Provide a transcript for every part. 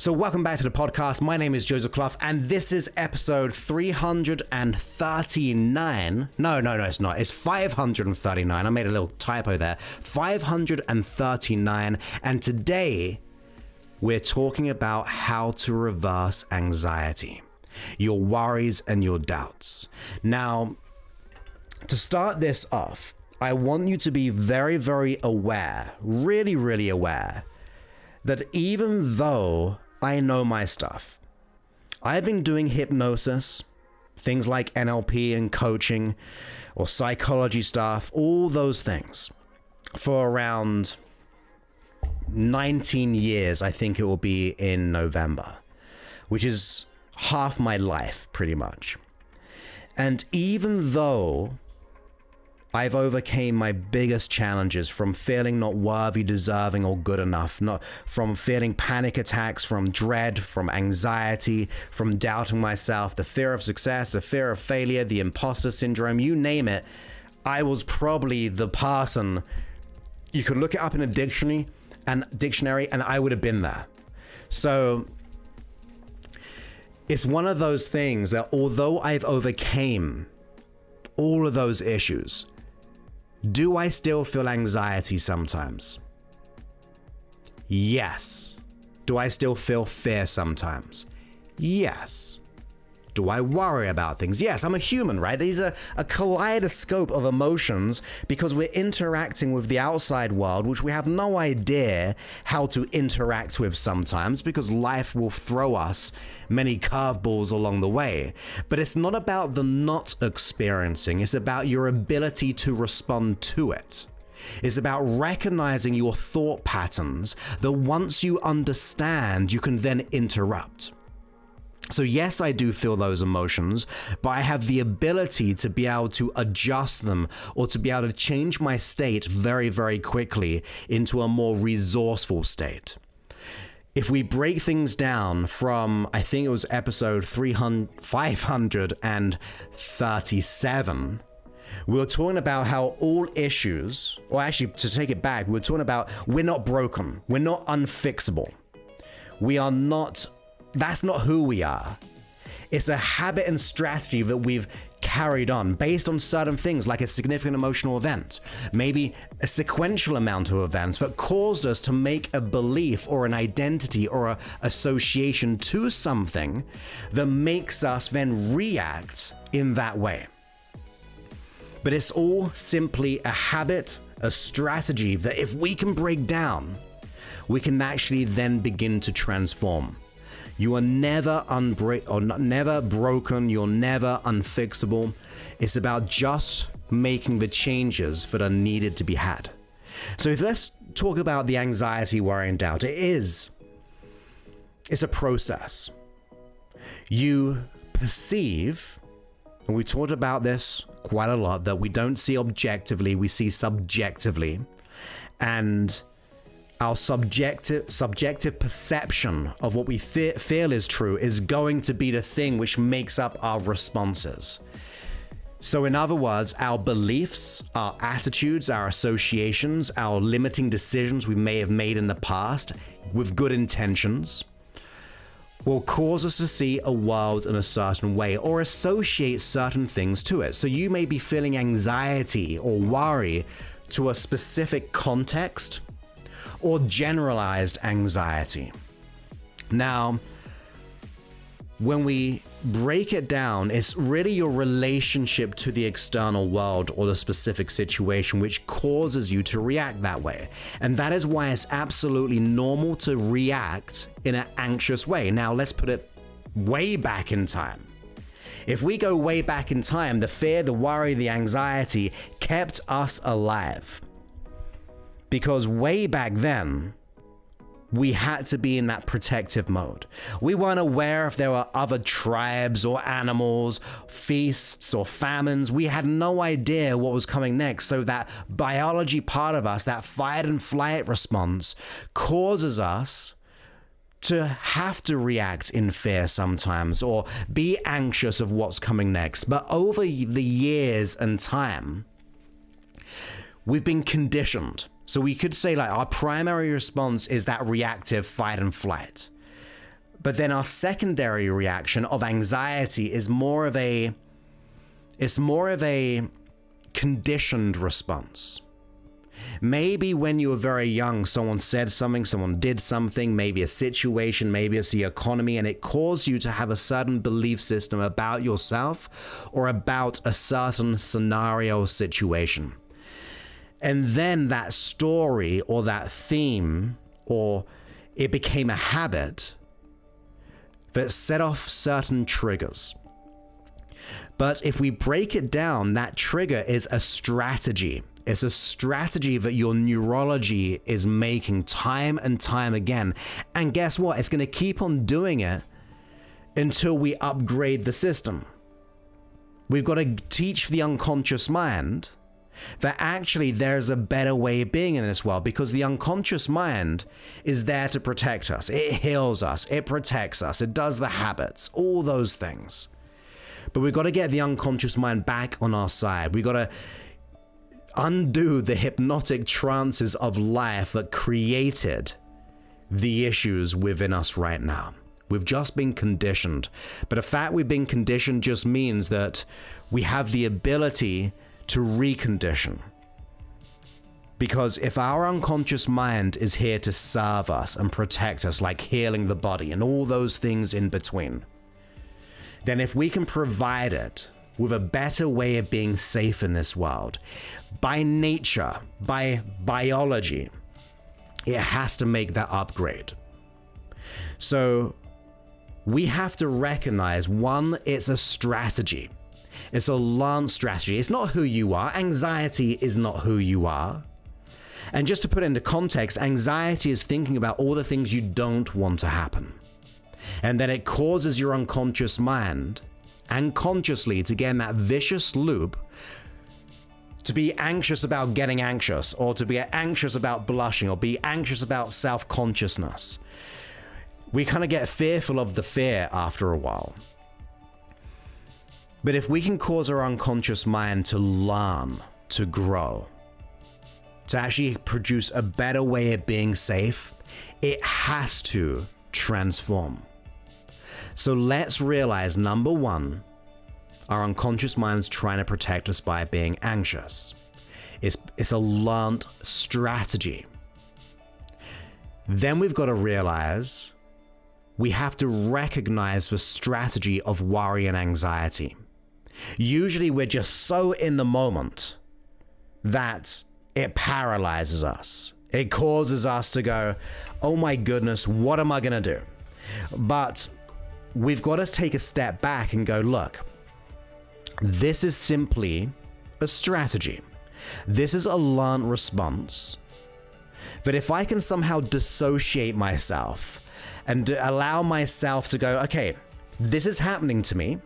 So welcome back to the podcast. My name is Joseph Clough, and this is episode 339. No, it's not. It's 539. I made a little typo there. 539. And today, we're talking about how to reverse anxiety, your worries and your doubts. Now, to start this off, I want you to be very, very aware, really, really aware, that even though I know my stuff, I've been doing hypnosis, things like NLP and coaching or psychology stuff, all those things, for around 19 years. I think it will be in November, which is half my life pretty much. And even though I've overcame my biggest challenges, from feeling not worthy, deserving, or good enough, from feeling panic attacks, from dread, from anxiety, from doubting myself, the fear of success, the fear of failure, the imposter syndrome, you name it. I was probably the person, you could look it up in a dictionary and I would have been there. So it's one of those things that although I've overcame all of those issues, do I still feel anxiety sometimes? Yes. Do I still feel fear sometimes? Yes. Do I worry about things? Yes, I'm a human, right? These are a kaleidoscope of emotions because we're interacting with the outside world, which we have no idea how to interact with sometimes because life will throw us many curveballs along the way. But it's not about the not experiencing, it's about your ability to respond to it. It's about recognizing your thought patterns that once you understand, you can then interrupt. So yes, I do feel those emotions, but I have the ability to be able to adjust them or to be able to change my state very, very quickly into a more resourceful state. If we break things down from, I think it was episode 537, we were talking about how all issues, or actually to take it back, we were talking about we're not broken, we're not unfixable. We are not. That's not who we are. It's a habit and strategy that we've carried on based on certain things like a significant emotional event, maybe a sequential amount of events that caused us to make a belief or an identity or an association to something that makes us then react in that way. But it's all simply a habit, a strategy that if we can break down, we can actually then begin to transform. You are never never broken. You're never unfixable. It's about just making the changes that are needed to be had. So let's talk about the anxiety, worry, and doubt. It's a process. You perceive, and we talked about this quite a lot, that we don't see objectively, we see subjectively. And our subjective perception of what we feel is true is going to be the thing which makes up our responses. So in other words, our beliefs, our attitudes, our associations, our limiting decisions we may have made in the past with good intentions will cause us to see a world in a certain way or associate certain things to it. So you may be feeling anxiety or worry to a specific context or generalized anxiety. Now, when we break it down, it's really your relationship to the external world or the specific situation which causes you to react that way. And that is why it's absolutely normal to react in an anxious way. Now, let's put it way back in time. If we go way back in time, the fear, the worry, the anxiety kept us alive. Because way back then, we had to be in that protective mode. We weren't aware if there were other tribes or animals, feasts or famines. We had no idea what was coming next. So that biology part of us, that fight and flight response, causes us to have to react in fear sometimes or be anxious of what's coming next. But over the years and time, we've been conditioned. So we could say like our primary response is that reactive fight and flight. But then our secondary reaction of anxiety is more of a conditioned response. Maybe when you were very young, someone said something, someone did something, maybe a situation, maybe it's the economy, and it caused you to have a certain belief system about yourself or about a certain scenario or situation. And then that story or that theme, or it became a habit that set off certain triggers. But if we break it down, that trigger is a strategy. It's a strategy that your neurology is making time and time again. And guess what? It's going to keep on doing it until we upgrade the system. We've got to teach the unconscious mind that actually there's a better way of being in this world, because the unconscious mind is there to protect us. It heals us. It protects us. It does the habits, all those things. But we've got to get the unconscious mind back on our side. We've got to undo the hypnotic trances of life that created the issues within us right now. We've just been conditioned. But the fact we've been conditioned just means that we have the ability to recondition. Because if our unconscious mind is here to serve us and protect us, like healing the body and all those things in between, then if we can provide it with a better way of being safe in this world, by nature, by biology, it has to make that upgrade. So we have to recognize, one, it's a strategy. It's a learned strategy. It's not who you are. Anxiety is not who you are. And just to put it into context, anxiety is thinking about all the things you don't want to happen. And then it causes your unconscious mind and consciously to get in that vicious loop to be anxious about getting anxious, or to be anxious about blushing, or be anxious about self-consciousness. We kind of get fearful of the fear after a while. But if we can cause our unconscious mind to learn, to grow, to actually produce a better way of being safe, it has to transform. So let's realize, number one, our unconscious mind's trying to protect us by being anxious. It's a learned strategy. Then we've got to realize we have to recognize the strategy of worry and anxiety. Usually we're just so in the moment that it paralyzes us. It causes us to go, oh my goodness, what am I going to do? But we've got to take a step back and go, look, this is simply a strategy. This is a learned response. But if I can somehow dissociate myself and allow myself to go, okay, this is happening to me,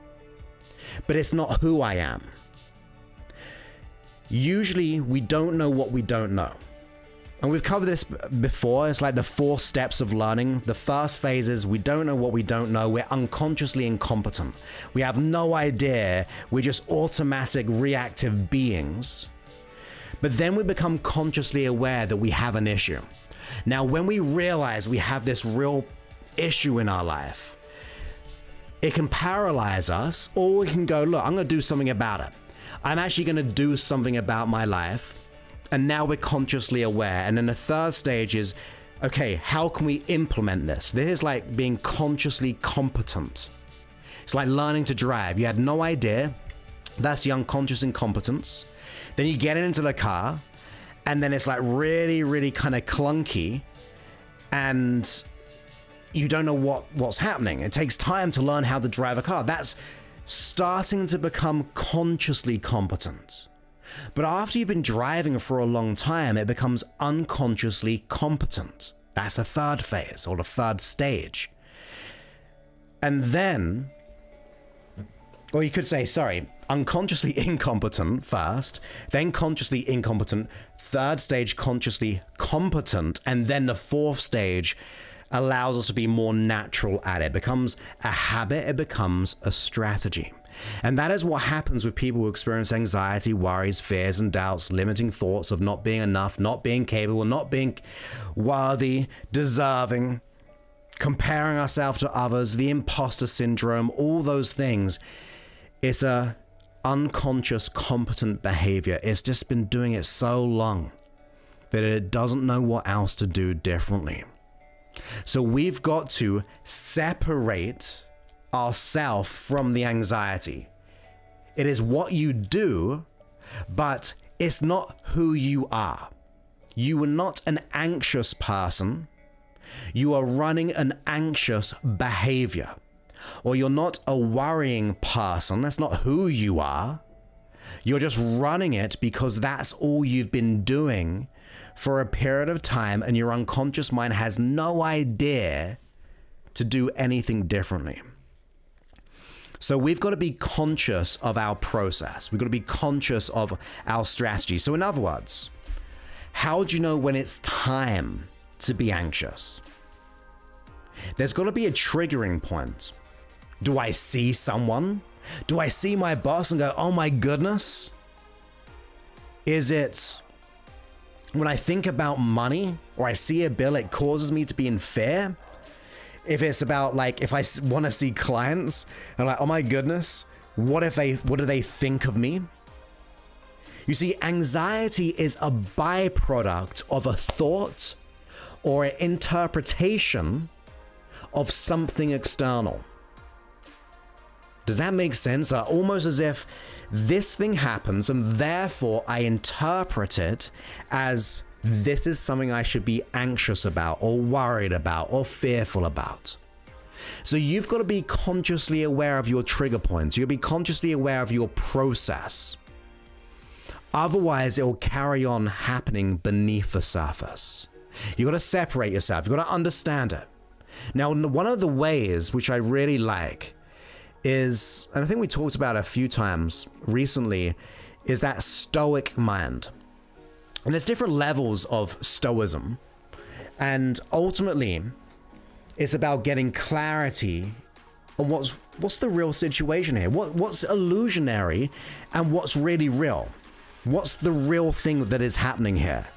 but it's not who I am. Usually we don't know what we don't know. And we've covered this before. It's like the 4 steps of learning. The first phase is we don't know what we don't know. We're unconsciously incompetent. We have no idea. We're just automatic reactive beings. But then we become consciously aware that we have an issue. Now, when we realize we have this real issue in our life, it can paralyze us, or we can go, look, I'm going to do something about it. I'm actually going to do something about my life. And now we're consciously aware. And then the third stage is, okay, how can we implement this? This is like being consciously competent. It's like learning to drive. You had no idea. That's the unconscious incompetence. Then you get into the car, and then it's like really, really kind of clunky, and you don't know what's happening. It takes time to learn how to drive a car. That's starting to become consciously competent. But after you've been driving for a long time, it becomes unconsciously competent. That's the third phase, or the third stage. And then, or you could say, sorry, unconsciously incompetent first, then consciously incompetent, third stage consciously competent, and then the fourth stage allows us to be more natural at it. It becomes a habit, it becomes a strategy. And that is what happens with people who experience anxiety, worries, fears, and doubts, limiting thoughts of not being enough, not being capable, not being worthy, deserving. comparing ourselves to others, the imposter syndrome, all those things. It's a unconscious, competent behavior. It's just been doing it so long that it doesn't know what else to do differently. So we've got to separate ourselves from the anxiety. It is what you do, but it's not who you are. You are not an anxious person. You are running an anxious behavior. Or you're not a worrying person. That's not who you are. You're just running it because that's all you've been doing for a period of time, and your unconscious mind has no idea to do anything differently. So we've got to be conscious of our process. We've got to be conscious of our strategy. So in other words, how do you know when it's time to be anxious? There's got to be a triggering point. Do I see someone? Do I see my boss and go, oh my goodness? Is it when I think about money or I see a bill, it causes me to be in fear? If it's about like, if I want to see clients and like, oh my goodness, what do they think of me? You see, anxiety is a byproduct of a thought or an interpretation of something external. Does that make sense? Almost as if this thing happens and therefore I interpret it as this is something I should be anxious about or worried about or fearful about. So you've got to be consciously aware of your trigger points. You'll be consciously aware of your process. Otherwise, it will carry on happening beneath the surface. You've got to separate yourself. You've got to understand it. Now, one of the ways which I really like is, and I think we talked about it a few times recently, is that stoic mind. And there's different levels of stoicism. And ultimately, it's about getting clarity on what's the real situation here. What's illusionary and what's really real? What's the real thing that is happening here?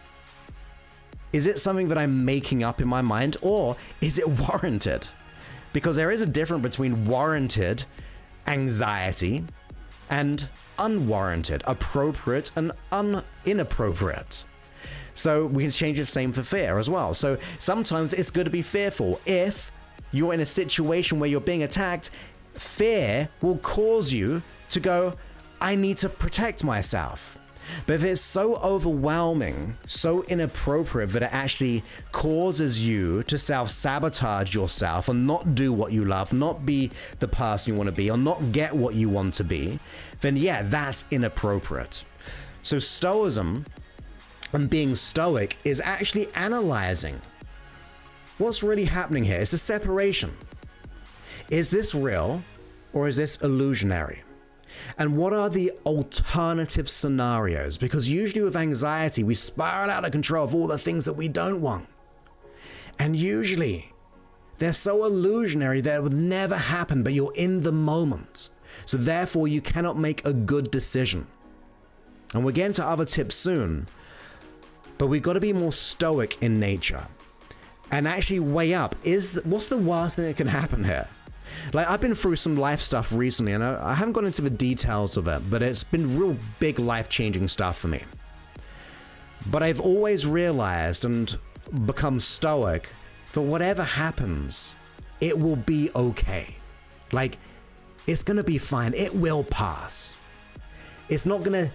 Is it something that I'm making up in my mind, or is it warranted? Because there is a difference between warranted anxiety and unwarranted, appropriate and inappropriate. So we can change the same for fear as well. So sometimes it's good to be fearful. If you're in a situation where you're being attacked, fear will cause you to go, I need to protect myself. But if it's so overwhelming, so inappropriate that it actually causes you to self-sabotage yourself and not do what you love, not be the person you want to be, or not get what you want to be, then yeah, that's inappropriate. So stoicism and being stoic is actually analyzing what's really happening here. It's a separation. Is this real or is this illusionary? And what are the alternative scenarios? Because usually with anxiety, we spiral out of control of all the things that we don't want. And usually they're so illusionary that it would never happen, but you're in the moment. So therefore you cannot make a good decision. And we'll get into other tips soon, but we've got to be more stoic in nature and actually weigh up, what's the worst thing that can happen here? Like, I've been through some life stuff recently, and I haven't gone into the details of it, but it's been real big life-changing stuff for me. But I've always realized and become stoic that whatever happens, it will be okay. Like, it's gonna be fine. It will pass. It's not gonna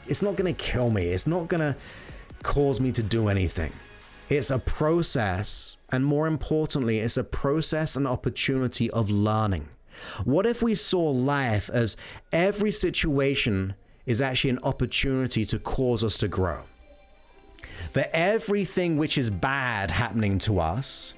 it's not gonna kill me. It's not gonna cause me to do anything. It's a process, and more importantly, it's a process and opportunity of learning. What if we saw life as every situation is actually an opportunity to cause us to grow? That everything which is bad happening to us,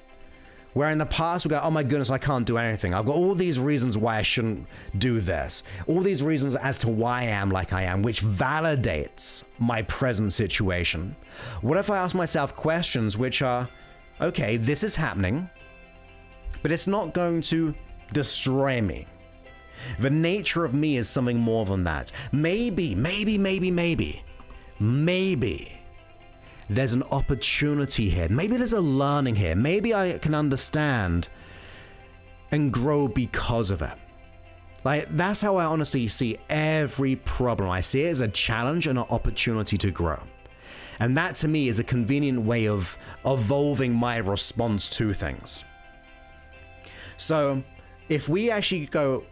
where in the past we go, oh my goodness, I can't do anything. I've got all these reasons why I shouldn't do this. All these reasons as to why I am like I am, which validates my present situation. What if I ask myself questions which are, okay, this is happening, but it's not going to destroy me. The nature of me is something more than that. Maybe, there's an opportunity here. Maybe there's a learning here. Maybe I can understand and grow because of it. Like, that's how I honestly see every problem. I see it as a challenge and an opportunity to grow. And that to me is a convenient way of evolving my response to things. So if we actually go,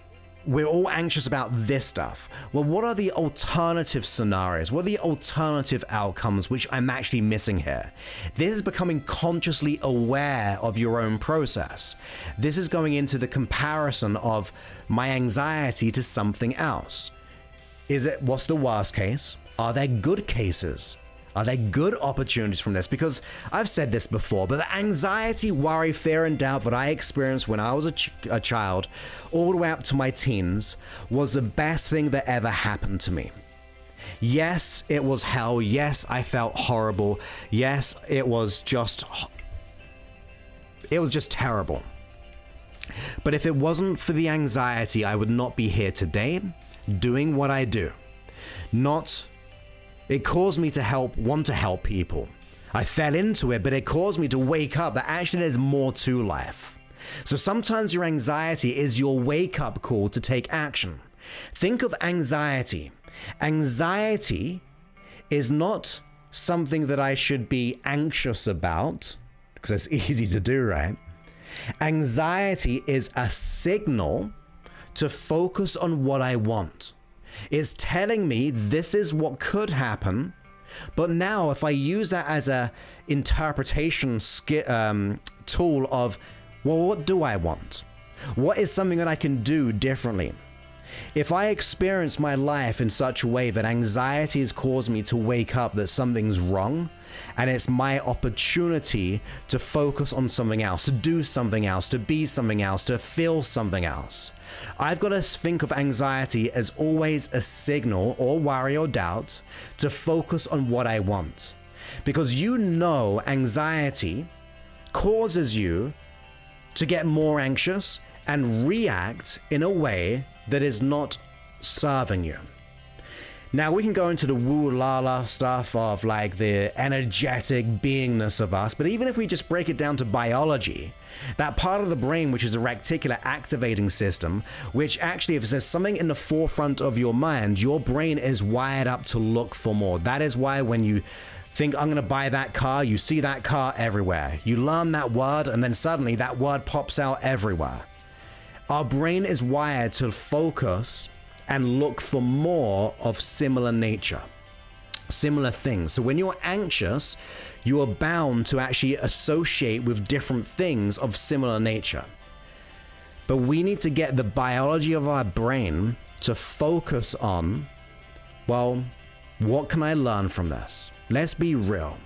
we're all anxious about this stuff. Well, what are the alternative scenarios? What are the alternative outcomes which I'm actually missing here? This is becoming consciously aware of your own process. This is going into the comparison of my anxiety to something else. What's the worst case? Are there good cases? Are there good opportunities from this? Because I've said this before, but the anxiety, worry, fear, and doubt that I experienced when I was a child, all the way up to my teens, was the best thing that ever happened to me. Yes, it was hell. Yes, I felt horrible. Yes, it was just terrible. But if it wasn't for the anxiety, I would not be here today doing what I do. It caused me to want to help people. I fell into it, but it caused me to wake up that actually there's more to life. So sometimes your anxiety is your wake-up call to take action. Think of anxiety. Anxiety is not something that I should be anxious about, because it's easy to do, right? Anxiety is a signal to focus on what I want. It's telling me this is what could happen, but now if I use that as a interpretation tool of, well, what do I want? What is something that I can do differently? If I experience my life in such a way that anxiety has caused me to wake up that something's wrong, and it's my opportunity to focus on something else, to do something else, to be something else, to feel something else, I've got to think of anxiety as always a signal, or worry or doubt, to focus on what I want. Because anxiety causes you to get more anxious and react in a way that is not serving you. Now we can go into the woo-la-la stuff of like the energetic beingness of us, but even if we just break it down to biology, that part of the brain which is a reticular activating system, which actually if there's something in the forefront of your mind, your brain is wired up to look for more. That is why when you think, I'm gonna buy that car, you see that car everywhere. You learn that word and then suddenly that word pops out everywhere. Our brain is wired to focus and look for more of similar nature, similar things. So when you're anxious, you are bound to actually associate with different things of similar nature. But we need to get the biology of our brain to focus on, well, what can I learn from this? Let's be real.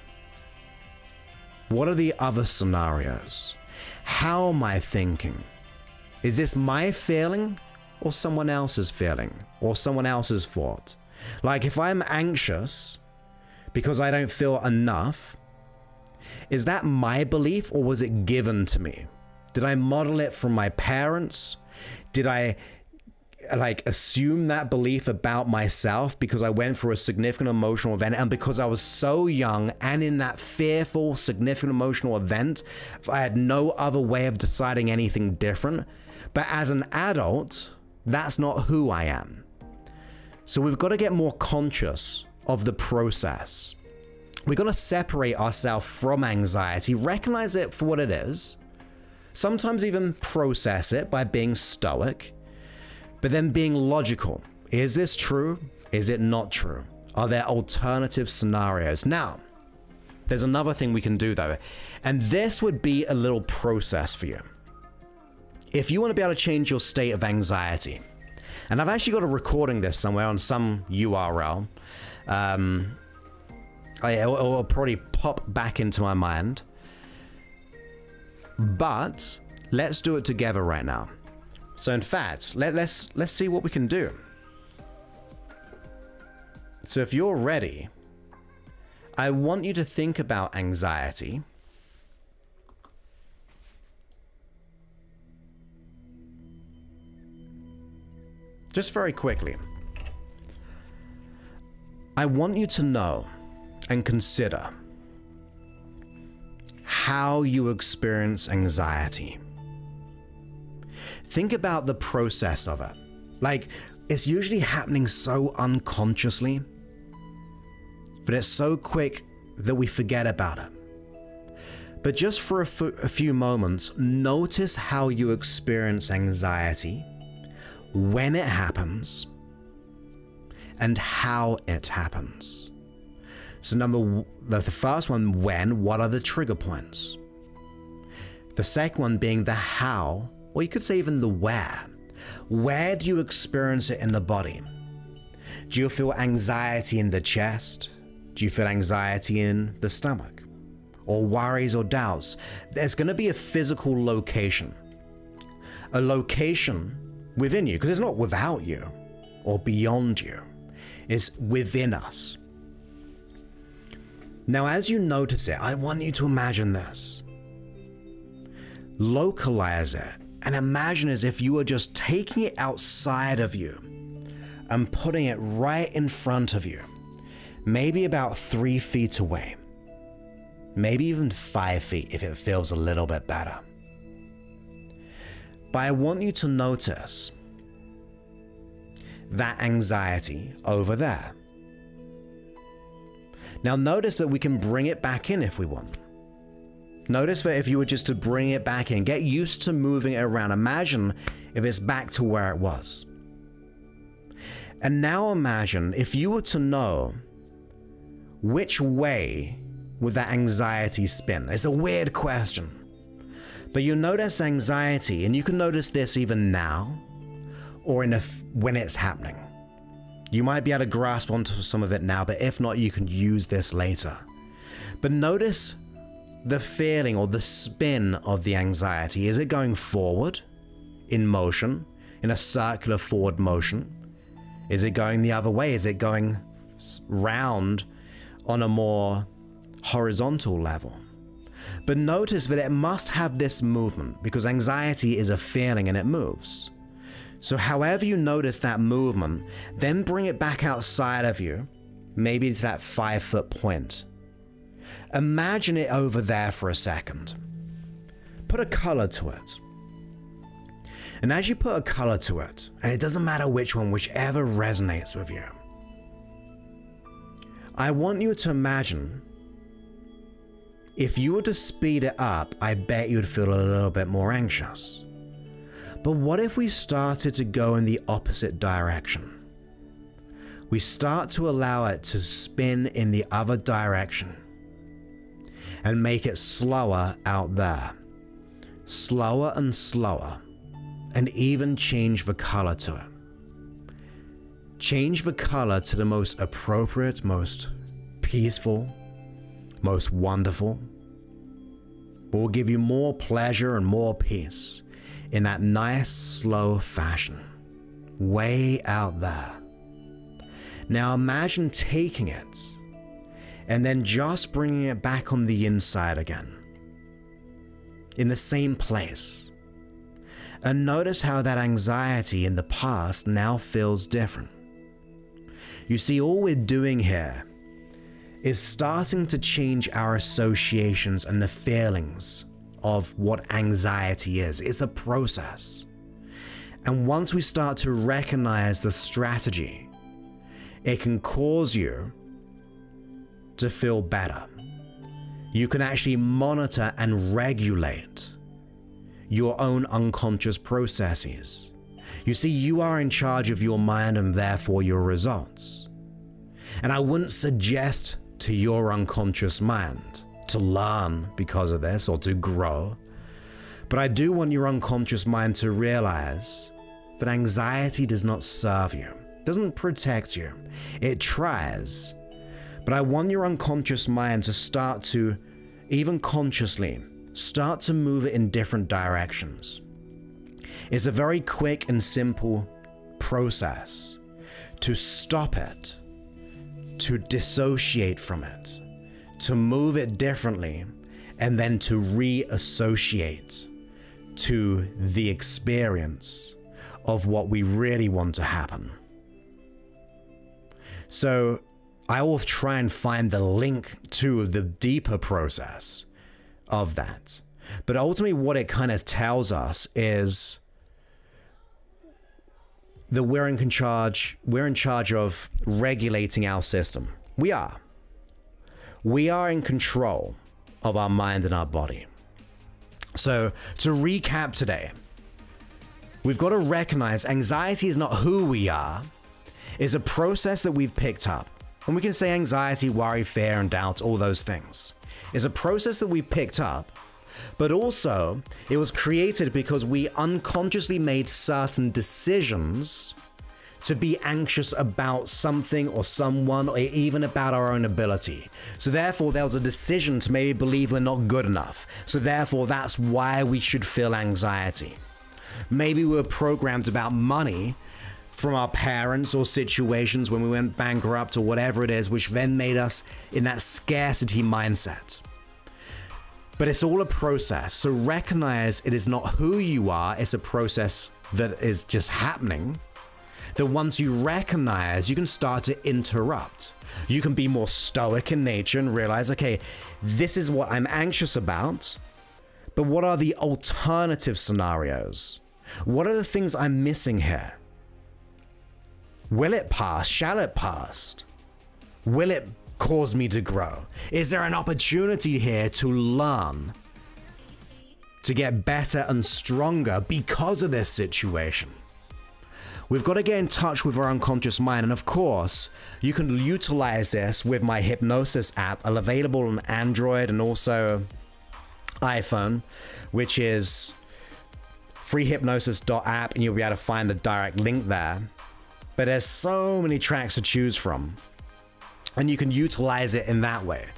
What are the other scenarios? How am I thinking? Is this my feeling or someone else's feeling or someone else's thought? Like if I'm anxious because I don't feel enough, is that my belief or was it given to me? Did I model it from my parents? Did I assume that belief about myself because I went through a significant emotional event, and because I was so young and in that fearful significant emotional event, I had no other way of deciding anything different? But as an adult, that's not who I am. So we've got to get more conscious of the process. We've got to separate ourselves from anxiety, recognize it for what it is, sometimes even process it by being stoic, but then being logical. Is this true? Is it not true? Are there alternative scenarios? Now, there's another thing we can do though, and this would be a little process for you. If you want to be able to change your state of anxiety, and I've actually got a recording this somewhere on some URL, it'll probably pop back into my mind, but let's do it together right now. So in fact, let's see what we can do. So if you're ready, I want you to think about anxiety. Just very quickly. I want you to know and consider how you experience anxiety. Think about the process of it. Like, it's usually happening so unconsciously, but it's so quick that we forget about it. But just for a few moments, notice how you experience anxiety, when it happens, and how it happens. So the first one, when, what are the trigger points? The second one being the how, or you could say even the where. Where do you experience it in the body? Do you feel anxiety in the chest? Do you feel anxiety in the stomach? Or worries or doubts? There's going to be a physical location. A location within you, because it's not without you or beyond you. It's within us. Now, as you notice it, I want you to imagine this. Localize it and imagine as if you were just taking it outside of you and putting it right in front of you, maybe about 3 feet away, maybe even 5 feet if it feels a little bit better. But I want you to notice that anxiety over there. Now notice that we can bring it back in if we want. Notice that if you were just to bring it back in, get used to moving it around. Imagine if it's back to where it was. And now imagine if you were to know which way would that anxiety spin. It's a weird question. But you notice anxiety, and you can notice this even now, or when it's happening. You might be able to grasp onto some of it now, but if not, you can use this later. But notice the feeling or the spin of the anxiety. Is it going forward in motion, in a circular forward motion? Is it going the other way? Is it going round on a more horizontal level? But notice that it must have this movement, because anxiety is a feeling and it moves. So however you notice that movement, then bring it back outside of you, maybe to that 5-foot point. Imagine it over there for a second. Put a color to it. And as you put a color to it, and it doesn't matter which one, whichever resonates with you, I want you to imagine if you were to speed it up, I bet you'd feel a little bit more anxious. But what if we started to go in the opposite direction? We start to allow it to spin in the other direction and make it slower out there. Slower and slower, and even change the color to it. Change the color to the most appropriate, most peaceful, most wonderful. Will give you more pleasure and more peace in that nice, slow fashion, way out there. Now imagine taking it and then just bringing it back on the inside again, in the same place. And notice how that anxiety in the past now feels different. You see, all we're doing here is starting to change our associations and the feelings of what anxiety is. It's a process. And once we start to recognize the strategy, it can cause you to feel better. You can actually monitor and regulate your own unconscious processes. You see, you are in charge of your mind and therefore your results. And I wouldn't suggest to your unconscious mind to learn because of this or to grow, but I do want your unconscious mind to realize that anxiety does not serve you, doesn't protect you. It tries, but I want your unconscious mind to start to, even consciously, start to move it in different directions. It's a very quick and simple process to stop it, to dissociate from it, to move it differently, and then to reassociate to the experience of what we really want to happen. So I will try and find the link to the deeper process of that. But ultimately what it kind of tells us is that we're in charge of regulating our system. We are in control of our mind and our body. So to recap today, we've got to recognize anxiety is not who we are. It's a process that we've picked up. And we can say anxiety, worry, fear, and doubt, all those things. It's a process that we picked up, but also it was created because we unconsciously made certain decisions to be anxious about something or someone, or even about our own ability. So therefore there was a decision to maybe believe we're not good enough. So therefore that's why we should feel anxiety. Maybe we were programmed about money from our parents or situations when we went bankrupt or whatever it is, which then made us in that scarcity mindset. But it's all a process. So recognize it is not who you are. It's a process that is just happening. That once you recognize, you can start to interrupt. You can be more stoic in nature and realize, okay, this is what I'm anxious about, but what are the alternative scenarios? What are the things I'm missing here? Will it pass? Shall it pass? Will it cause me to grow? Is there an opportunity here to learn, to get better and stronger because of this situation? We've got to get in touch with our unconscious mind. And of course, you can utilize this with my hypnosis app, available on Android and also iPhone, which is freehypnosis.app, and you'll be able to find the direct link there. But there's so many tracks to choose from, and you can utilize it in that way.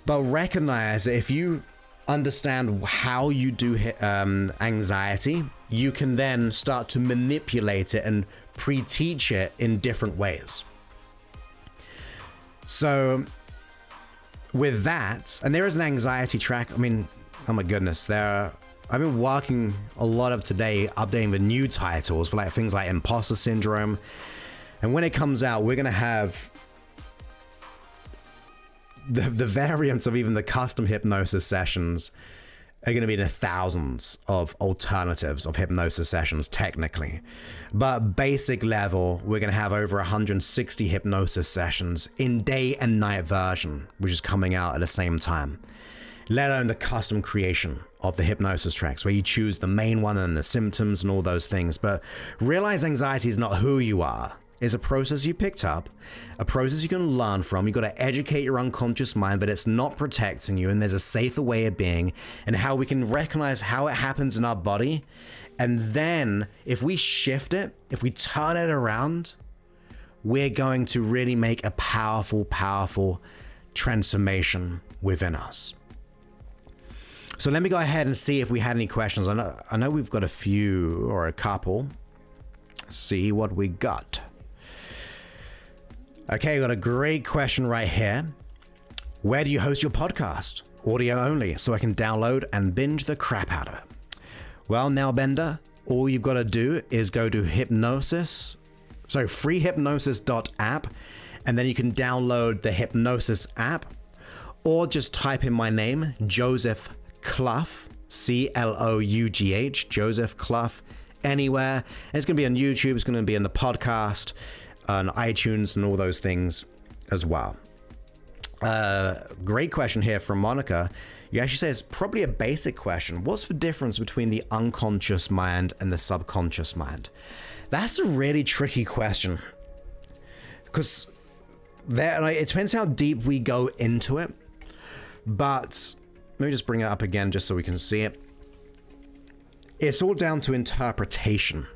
But recognize that if you understand how you do anxiety, you can then start to manipulate it and pre-teach it in different ways. So with that, and there is an anxiety track. I mean, oh my goodness, I've been working a lot of today updating the new titles for like things like imposter syndrome. And when it comes out, we're going to have the variants of even the custom hypnosis sessions are going to be in the thousands of alternatives of hypnosis sessions technically. But basic level, we're going to have over 160 hypnosis sessions in day and night version, which is coming out at the same time. Let alone the custom creation of the hypnosis tracks, where you choose the main one and the symptoms and all those things. But realize anxiety is not who you are. It's a process you picked up, a process you can learn from. You've got to educate your unconscious mind that it's not protecting you, and there's a safer way of being, and how we can recognize how it happens in our body. And then if we shift it, if we turn it around, we're going to really make a powerful, powerful transformation within us. So let me go ahead and see if we had any questions. I know we've got a few or a couple. See what we got. Okay, got a great question right here. Where do you host your podcast? Audio only, so I can download and binge the crap out of it. Well, now, Bender, all you've got to do is go to freehypnosis.app, and then you can download the Hypnosis app, or just type in my name, Joseph Clough, Clough, Joseph Clough, anywhere. And it's going to be on YouTube, it's going to be in the podcast, on iTunes, and all those things as well. Great question here from Monica. You actually say it's probably a basic question. What's the difference between the unconscious mind and the subconscious mind? That's a really tricky question, because it depends how deep we go into it. But let me just bring it up again just so we can see it. It's all down to interpretation.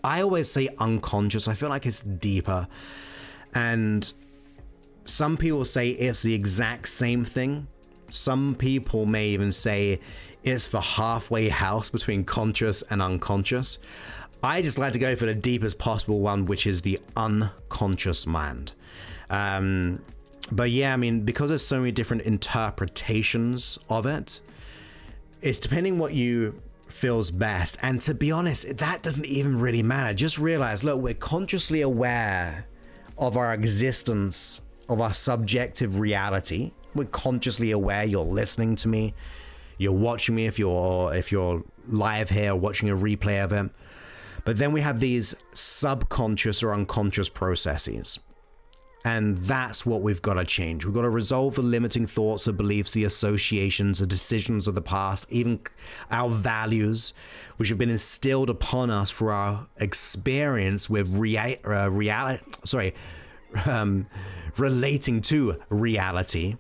I always say unconscious. I feel like it's deeper. And some people say it's the exact same thing. Some people may even say it's the halfway house between conscious and unconscious. I just like to go for the deepest possible one, which is the unconscious mind. But yeah, I mean, because there's so many different interpretations of it, it's depending what you feels best. And to be honest, that doesn't even really matter. Just realize, look, we're consciously aware of our existence, of our subjective reality We're consciously aware you're listening to me. You're watching me if you're live here, watching a replay of it. But then we have these subconscious or unconscious processes. And that's what we've got to change. We've got to resolve the limiting thoughts, the beliefs, the associations, the decisions of the past, even our values, which have been instilled upon us through our experience with relating to reality,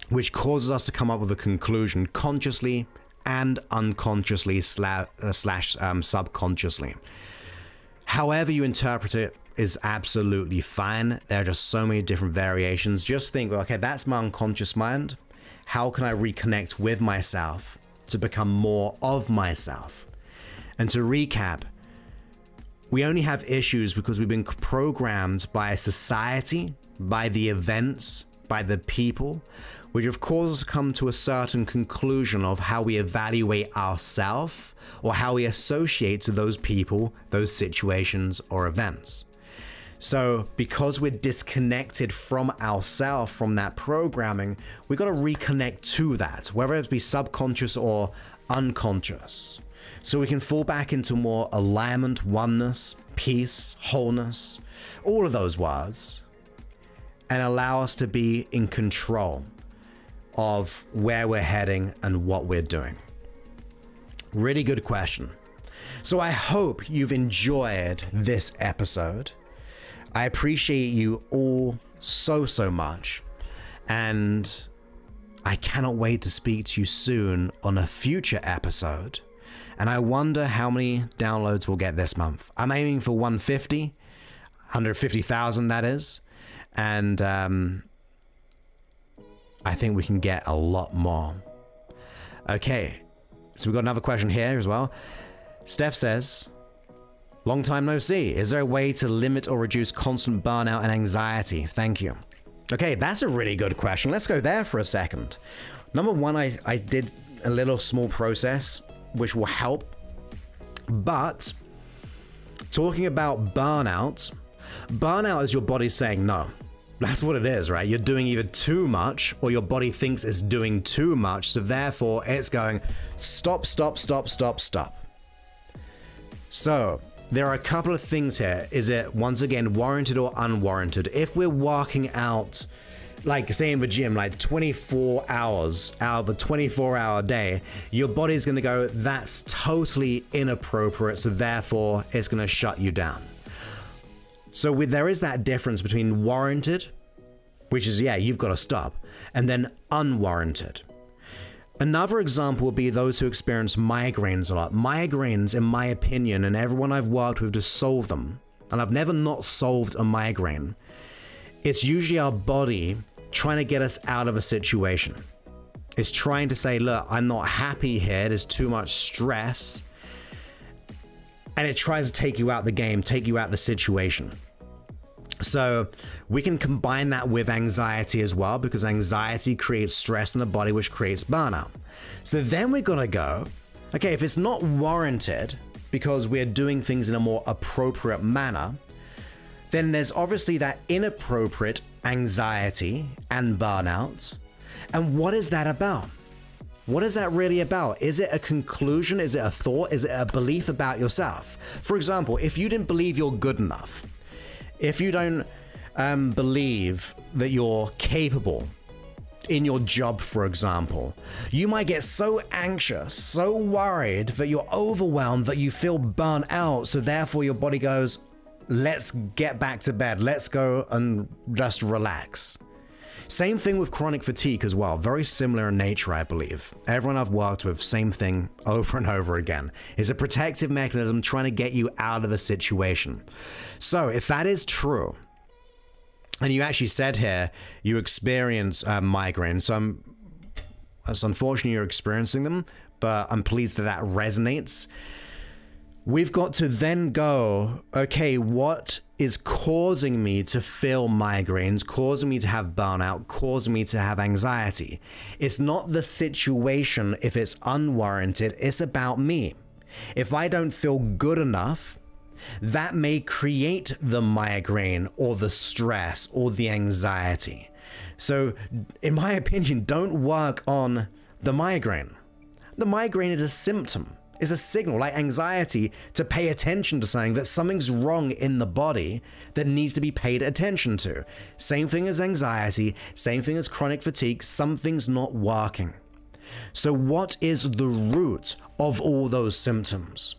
which causes us to come up with a conclusion consciously and unconsciously subconsciously. However you interpret it is absolutely fine. There are just so many different variations. Just think, okay, that's my unconscious mind. How can I reconnect with myself to become more of myself? And to recap, we only have issues because we've been programmed by society, by the events, by the people, which of course come to a certain conclusion of how we evaluate ourselves or how we associate to those people, those situations or events. So because we're disconnected from ourselves, from that programming, we got to reconnect to that, whether it be subconscious or unconscious. So we can fall back into more alignment, oneness, peace, wholeness, all of those words, and allow us to be in control of where we're heading and what we're doing. Really good question. So I hope you've enjoyed this episode. I appreciate you all so much, and I cannot wait to speak to you soon on a future episode. And I wonder how many downloads we'll get this month. I'm aiming for 150,000 that is, and I think we can get a lot more. Okay, so we've got another question here as well. Steph says, long time no see. Is there a way to limit or reduce constant burnout and anxiety? Thank you. Okay, that's a really good question. Let's go there for a second. Number one, I did a little small process which will help. But talking about burnout is your body saying no. That's what it is, right? You're doing either too much or your body thinks it's doing too much. So therefore it's going stop. So there are a couple of things here. Is it, once again, warranted or unwarranted? If we're working out, like say in the gym, like 24 hours out of a 24-hour day, your body's going to go, that's totally inappropriate. So therefore it's going to shut you down. So there is that difference between warranted, which is, yeah, you've got to stop, and then unwarranted. Another example would be those who experience migraines a lot. Migraines, in my opinion, and everyone I've worked with to solve them, and I've never not solved a migraine, it's usually our body trying to get us out of a situation. It's trying to say, look, I'm not happy here, there's too much stress, and it tries to take you out the game, take you out the situation. So we can combine that with anxiety as well, because anxiety creates stress in the body, which creates burnout. So then we're gonna go, okay, if it's not warranted because we're doing things in a more appropriate manner, then there's obviously that inappropriate anxiety and burnout. And what is that about? What is that really about? Is it a conclusion? Is it a thought? Is it a belief about yourself? For example, if you didn't believe you're good enough, if you don't believe that you're capable in your job, for example, you might get so anxious, so worried that you're overwhelmed, that you feel burnt out. So therefore your body goes, let's get back to bed. Let's go and just relax. Same thing with chronic fatigue as well. Very similar in nature, I believe. Everyone I've worked with, same thing over and over again. It's a protective mechanism trying to get you out of a situation. So if that is true, and you actually said here you experience migraines, so it's unfortunate you're experiencing them, but I'm pleased that that resonates. We've got to then go, okay, what is causing me to feel migraines, causing me to have burnout, causing me to have anxiety? It's not the situation if it's unwarranted, it's about me. If I don't feel good enough, that may create the migraine or the stress or the anxiety. So in my opinion, don't work on the migraine. The migraine is a symptom, is a signal like anxiety to pay attention to something, that something's wrong in the body that needs to be paid attention to. Same thing as anxiety, same thing as chronic fatigue, something's not working. So what is the root of all those symptoms?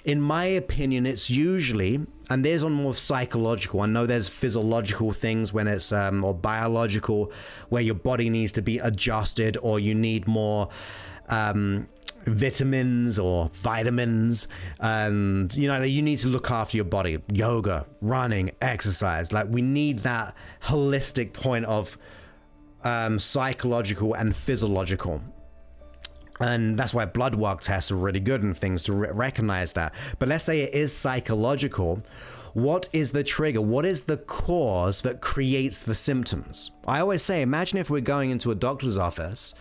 In my opinion, it's usually, and there's on more psychological, I know there's physiological things when it's, or biological, where your body needs to be adjusted, or you need more vitamins or vitamins, and you need to look after your body. Yoga, running, exercise, like we need that holistic point of psychological and physiological. And that's why blood work tests are really good and things to recognize that. But let's say it is psychological. What is the trigger? What is the cause that creates the symptoms? I always say, imagine if we're going into a doctor's office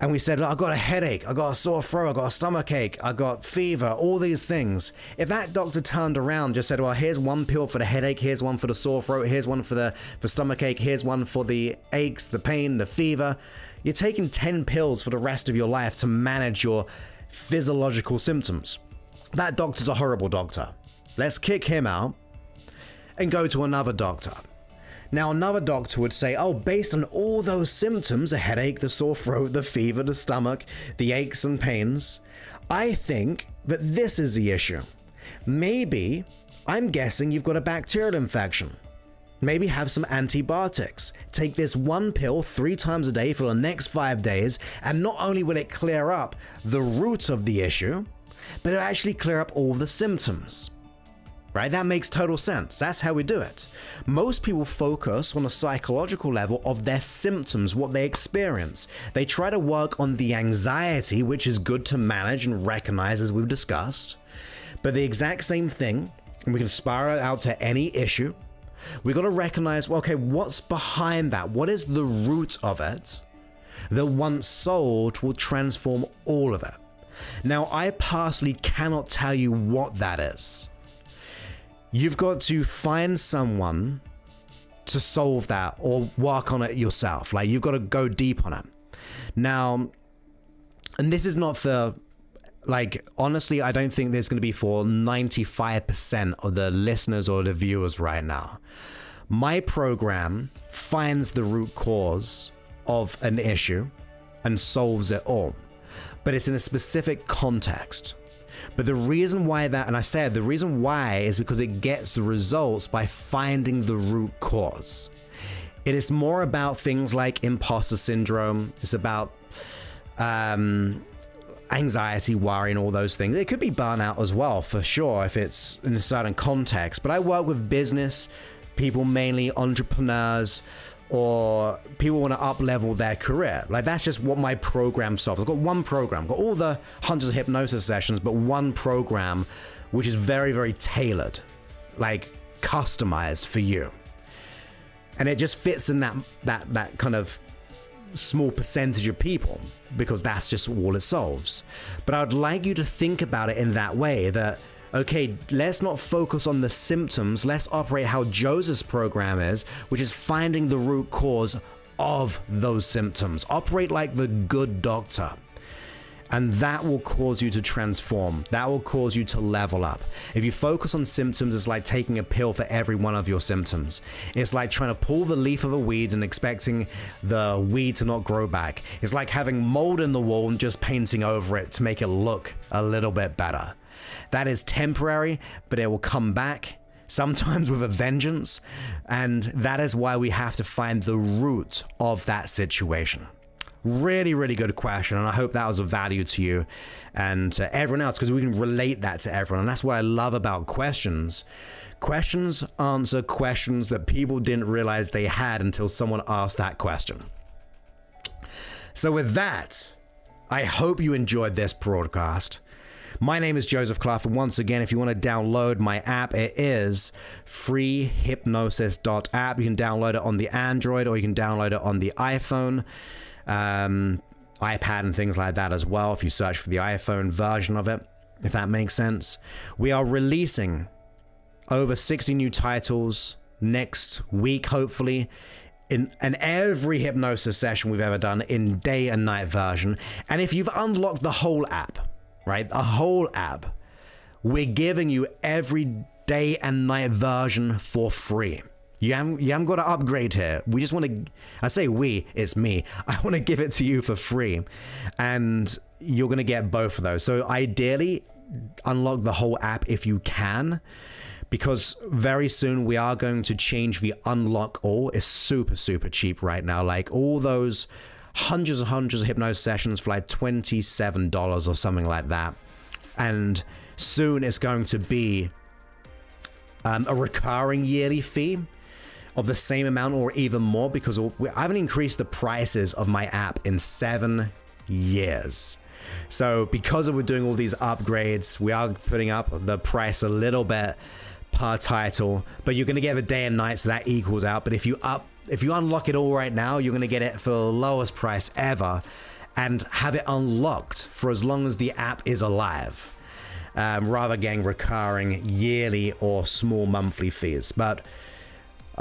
and we said, look, I got a headache, I got a sore throat, I got a stomach ache, I got fever, all these things. If that doctor turned around and just said, well, here's one pill for the headache, here's one for the sore throat, here's one for stomach ache, here's one for the aches, the pain, the fever, you're taking 10 pills for the rest of your life to manage your physiological symptoms. That doctor's a horrible doctor. Let's kick him out and go to another doctor. Now, another doctor would say, oh, based on all those symptoms, the headache, the sore throat, the fever, the stomach, the aches and pains, I think that this is the issue. Maybe, I'm guessing you've got a bacterial infection. Maybe have some antibiotics. Take this one pill 3 times a day for the next 5 days, and not only will it clear up the root of the issue, but it'll actually clear up all the symptoms. Right? That makes total sense. That's how we do it. Most people focus on a psychological level of their symptoms, what they experience. They try to work on the anxiety, which is good to manage and recognize, as we've discussed. But the exact same thing, and we can spiral out to any issue. We got to recognize, well, okay, what's behind that? What is the root of it that once solved will transform all of it? Now, I personally cannot tell you what that is. You've got to find someone to solve that or work on it yourself. Like, you've got to go deep on it. Now, and this is not for, like, honestly, I don't think there's going to be for 95% of the listeners or the viewers right now. My program finds the root cause of an issue and solves it all, but it's in a specific context. But the reason why that, and I said the reason why, is because it gets the results by finding the root cause. It is more about things like imposter syndrome. It's about anxiety, worry, and all those things. It could be burnout as well, for sure, if it's in a certain context. But I work with business people, mainly entrepreneurs, or people want to up level their career. Like, that's just what my program solves. I've got one program, I've got all the hundreds of hypnosis sessions, but one program which is very, very tailored, like customized for you. And it just fits in that kind of small percentage of people, because that's just all it solves. But I would like you to think about it in that way, that okay, let's not focus on the symptoms, let's operate how Joseph's program is, which is finding the root cause of those symptoms. Operate like the good doctor. And that will cause you to transform. That will cause you to level up. If you focus on symptoms, it's like taking a pill for every one of your symptoms. It's like trying to pull the leaf of a weed and expecting the weed to not grow back. It's like having mold in the wall and just painting over it to make it look a little bit better. That is temporary, but it will come back, sometimes with a vengeance. And that is why we have to find the root of that situation. Really, really good question, and I hope that was of value to you and to everyone else, because we can relate that to everyone. And that's what I love about questions. Questions answer questions that people didn't realize they had until someone asked that question. So with that, I hope you enjoyed this broadcast. My name is Joseph Clough, and once again, if you want to download my app, it is freehypnosis.app. You can download it on the Android, or you can download it on the iPhone, iPad, and things like that as well, if you search for the iPhone version of it, if that makes sense. We are releasing over 60 new titles next week, hopefully. in every hypnosis session we've ever done in day and night version. And if you've unlocked the whole app, right, the whole app, we're giving you every day and night version for free. You haven't got to upgrade here. We just want to, I say we, it's me. I want to give it to you for free. And you're going to get both of those. So ideally, unlock the whole app if you can, because very soon we are going to change the unlock all. It's super, super cheap right now. Like all those hundreds and hundreds of hypnosis sessions for like $27 or something like that. And soon it's going to be a recurring yearly fee of the same amount or even more, because I haven't increased the prices of my app in 7 years. So because we're doing all these upgrades, we are putting up the price a little bit per title, but you're going to get the day and night, so that equals out. But if you unlock it all right now, you're going to get it for the lowest price ever and have it unlocked for as long as the app is alive, rather than getting recurring yearly or small monthly fees. But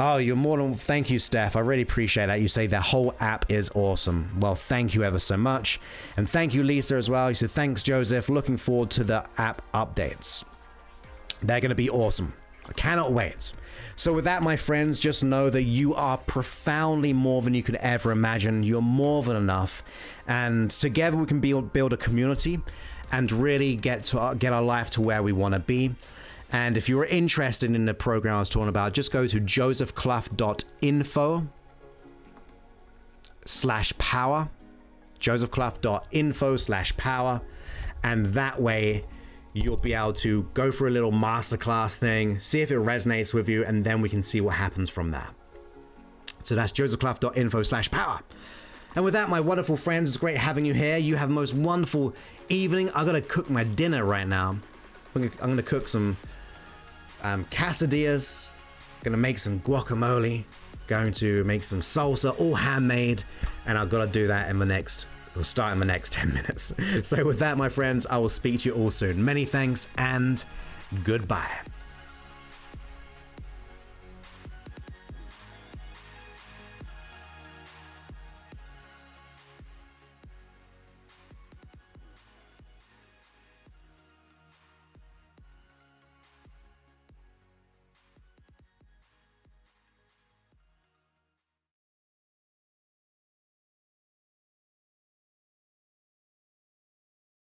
oh, you're more than... Thank you, Steph. I really appreciate that. You say the whole app is awesome. Well, thank you ever so much. And thank you, Lisa, as well. You said, thanks, Joseph. Looking forward to the app updates. They're going to be awesome. I cannot wait. So with that, my friends, just know that you are profoundly more than you could ever imagine. You're more than enough. And together we can build a community and really get our life to where we want to be. And if you're interested in the program I was talking about, just go to josephclough.info/power, josephclough.info/power, and that way you'll be able to go for a little masterclass thing, see if it resonates with you, and then we can see what happens from there. So that's josephclough.info/power. And with that, my wonderful friends, it's great having you here. You have the most wonderful evening. I gotta cook my dinner right now. I'm gonna cook some quesadillas, gonna make some guacamole, going to make some salsa, all handmade, and I've got to do that we'll start in the next 10 minutes. So with that, my friends, I will speak to you all soon. Many thanks and goodbye.